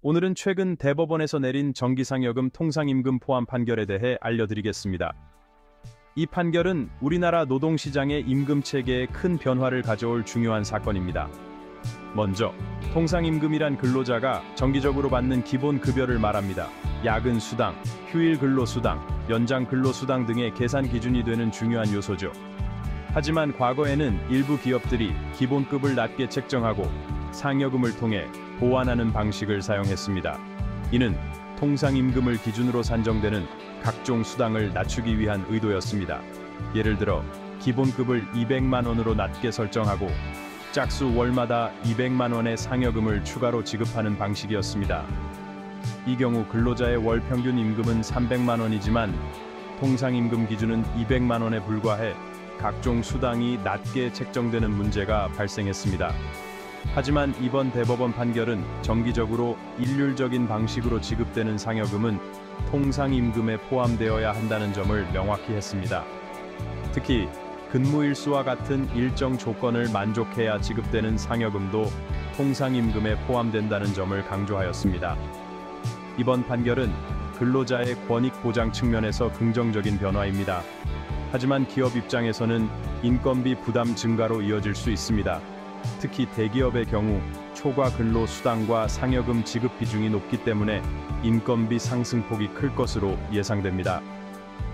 오늘은 최근 대법원에서 내린 정기상여금 통상임금 포함 판결에 대해 알려드리겠습니다. 이 판결은 우리나라 노동시장의 임금 체계에 큰 변화를 가져올 중요한 사건입니다. 먼저 통상임금이란 근로자가 정기적으로 받는 기본 급여를 말합니다. 야근 수당, 휴일 근로 수당, 연장 근로 수당 등의 계산 기준이 되는 중요한 요소죠. 하지만 과거에는 일부 기업들이 기본급을 낮게 책정하고 상여금을 통해 보완하는 방식을 사용했습니다. 이는 통상임금을 기준으로 산정되는 각종 수당을 낮추기 위한 의도였습니다. 예를 들어 기본급을 200만 원으로 낮게 설정하고 짝수 월마다 200만 원의 상여금을 추가로 지급하는 방식이었습니다. 이 경우 근로자의 월 평균 임금은 300만 원이지만 통상임금 기준은 200만 원에 불과해 각종 수당이 낮게 책정되는 문제가 발생했습니다. 하지만 이번 대법원 판결은 정기적으로 일률적인 방식으로 지급되는 상여금은 통상임금에 포함되어야 한다는 점을 명확히 했습니다. 특히 근무일수와 같은 일정 조건을 만족해야 지급되는 상여금도 통상임금에 포함된다는 점을 강조하였습니다. 이번 판결은 근로자의 권익 보장 측면에서 긍정적인 변화입니다. 하지만 기업 입장에서는 인건비 부담 증가로 이어질 수 있습니다. 특히 대기업의 경우 초과 근로 수당과 상여금 지급 비중이 높기 때문에 인건비 상승폭이 클 것으로 예상됩니다.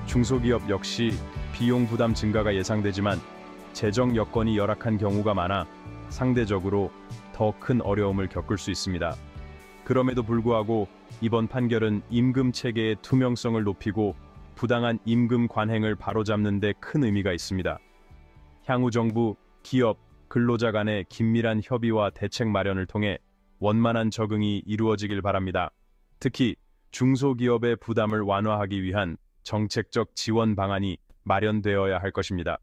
중소기업 역시 비용 부담 증가가 예상되지만 재정 여건이 열악한 경우가 많아 상대적으로 더 큰 어려움을 겪을 수 있습니다. 그럼에도 불구하고 이번 판결은 임금 체계의 투명성을 높이고 부당한 임금 관행을 바로잡는 데 큰 의미가 있습니다. 향후 정부, 기업, 근로자 간의 긴밀한 협의와 대책 마련을 통해 원만한 적응이 이루어지길 바랍니다. 특히 중소기업의 부담을 완화하기 위한 정책적 지원 방안이 마련되어야 할 것입니다.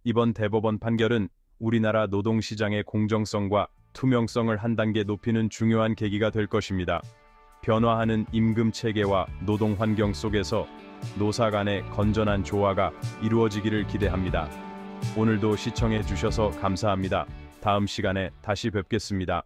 이번 대법원 판결은 우리나라 노동시장의 공정성과 투명성을 한 단계 높이는 중요한 계기가 될 것입니다. 변화하는 임금 체계와 노동 환경 속에서 노사 간의 건전한 조화가 이루어지기를 기대합니다. 오늘도 시청해 주셔서 감사합니다. 다음 시간에 다시 뵙겠습니다.